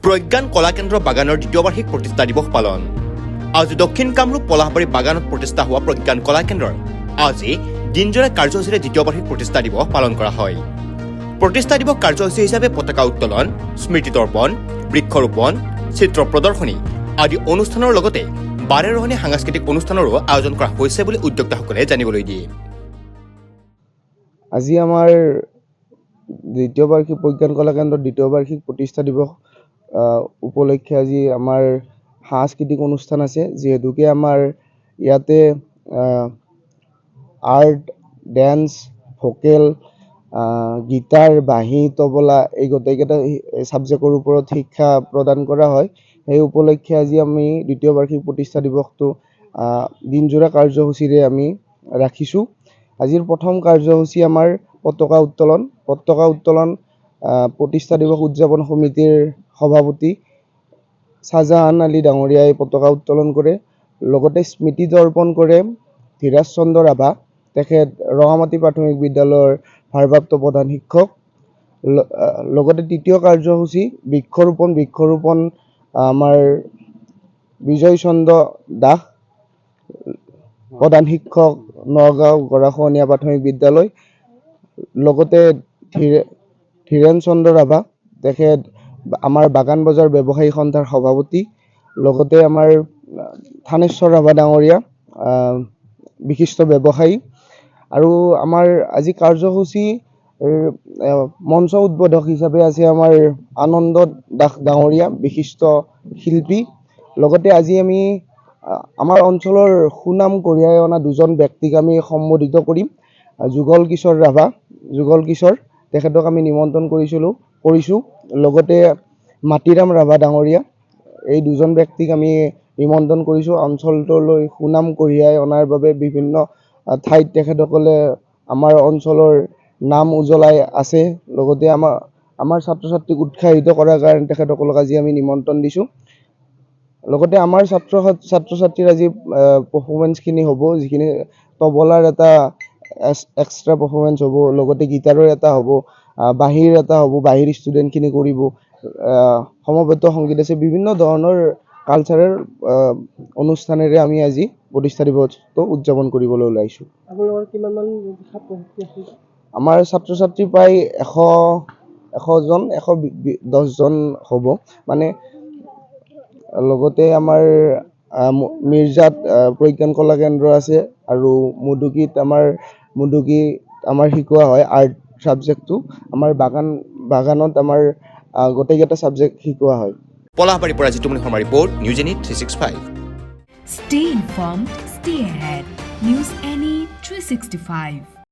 প্ৰজ্ঞান কলা কেন্দ্ৰ বাগানৰ দ্বিতীয় বাৰ্ষিক প্ৰতিষ্ঠা দিৱস পালন আজি দক্ষিণ কামৰূপ পলাশবাৰী বাগানত প্ৰতিষ্ঠা হোৱা প্ৰজ্ঞান কলা কেন্দ্ৰৰ আজি দিনজোৰা কাৰ্যসূচীৰে দ্বিতীয় বাৰ্ষিক প্ৰতিষ্ঠা দিৱস পালন কৰা হয় প্ৰতিষ্ঠা দিৱস কাৰ্যসূচী হিচাপে পতাকা উত্তোলন স্মৃতি তৰ্পণ বৃক্ষৰোপণ চিত্ৰ প্ৰদৰ্শনী আদি অনুষ্ঠানৰ লগতে বাৰেৰহণী সাংস্কৃতিক অনুষ্ঠানৰো আয়োজন কৰা হৈছে বুলি উদ্যোক্তাসকলে জানিবলৈ দিয়ে আজি আমাৰ দ্বিতীয় বাৰ্ষিক প্ৰজ্ঞান কলা কেন্দ্ৰৰ দ্বিতীয় বাৰ্ষিক প্ৰতিষ্ঠা দিৱস উপলক্ষে আজি আমাৰ সাংস্কৃতিক অনুষ্ঠান আছে যিহেতুকে আমাৰ ইয়াতে আৰ্ট ডেন্স ভোকেল গীটাৰ বাঁহী তবলা এই গোটেইকেইটা ছাবজেক্টৰ ওপৰত শিক্ষা প্ৰদান কৰা হয় সেই উপলক্ষে আজি আমি দ্বিতীয় বাৰ্ষিক প্ৰতিষ্ঠা দিৱসটো দিনজোৰা কাৰ্যসূচীৰে আমি ৰাখিছোঁ আজিৰ প্ৰথম কাৰ্যসূচী আমাৰ পতাকা উত্তোলন প্ৰতিষ্ঠা দিৱস উদযাপন সমিতিৰ সভাপতি শাহজাহান আলী ডাঙৰীয়াই পতাকা উত্তোলন কৰে লগতে স্মৃতি তৰ্পণ কৰে ধীৰাজ চন্দ্ৰ ৰাভা তেখেত ৰঙামাটি প্ৰাথমিক বিদ্যালয়ৰ ভাৰপ্ৰাপ্ত প্ৰধান শিক্ষক লগতে তৃতীয় কাৰ্যসূচী বৃক্ষৰোপণ আমাৰ বিজয় চন্দ্ৰ দাস প্ৰধান শিক্ষক নগাঁও গৰাখহনীয়া প্ৰাথমিক বিদ্যালয় লগতে ধীৰেন চন্দ্ৰ ৰাভা তেখেত আমাৰ বাগান বজাৰ ব্যৱসায়ী সন্থাৰ সভাপতি লগতে আমাৰ থানেশ্বৰ ৰাভা ডাঙৰীয়া বিশিষ্ট ব্যৱসায়ী আৰু আমাৰ আজি কাৰ্যসূচী মঞ্চ উদ্বোধক হিচাপে আছে আমাৰ আনন্দ দাস ডাঙৰীয়া বিশিষ্ট শিল্পী লগতে আজি আমি আমাৰ অঞ্চলৰ সুনাম কঢ়িয়াই অনা দুজন ব্যক্তিক আমি সম্বোধিত কৰিম যুগল কিশোৰ তেখেতক আমি নিমন্ত্ৰণ কৰিছোঁ লগতে মাটিৰাম ৰাভা ডাঙৰীয়া এই দুজন ব্যক্তিক আমি নিমন্ত্ৰণ কৰিছোঁ অঞ্চলটোলৈ সুনাম কঢ়িয়াই অনাৰ বাবে বিভিন্ন ঠাইত তেখেতসকলে আমাৰ অঞ্চলৰ নাম উজ্বলাই আছে লগতে আমাৰ ছাত্ৰ ছাত্ৰীক উৎসাহিত কৰাৰ কাৰণে তেখেতসকলক আজি আমি নিমন্ত্ৰণ দিছোঁ লগতে আমাৰ ছাত্ৰ ছাত্ৰীৰ আজি পাৰফৰ্মেঞ্চখিনি হ'ব যিখিনি তবলাৰ এটা এক্সট্ৰা পাৰফৰ্মেঞ্চ হ'ব লগতে গীটাৰৰ এটা হ'ব বাঁহীৰ এটা হ'ব বাঁহীৰ ষ্টুডেণ্টখিনি কৰিব সমবেত সংগীত আছে বিভিন্ন ধৰণৰ কালচাৰেল অনুষ্ঠানেৰে আমি আজি প্ৰতিষ্ঠা দিৱসটো উদযাপন কৰিবলৈ ওলাইছোঁ আমাৰ ছাত্ৰ ছাত্ৰী প্ৰায় 110জন হ'ব মানে লগতে আমাৰ মিৰ্জাত প্ৰজ্ঞান কলা কেন্দ্ৰ আছে আৰু মুদুকীত আমাৰ শিকোৱা হয় আৰ্ট ছাবজেক্টটো আমাৰ বাগানত আমাৰ গোটেইকেইটা ছাবজেক্ট শিকোৱা হয় পলাশবাৰীৰ পৰা জিতুমণি শৰ্মা ৰিপৰ্ট নিউজ এনি 365 Stay informed, stay ahead. News Any 365.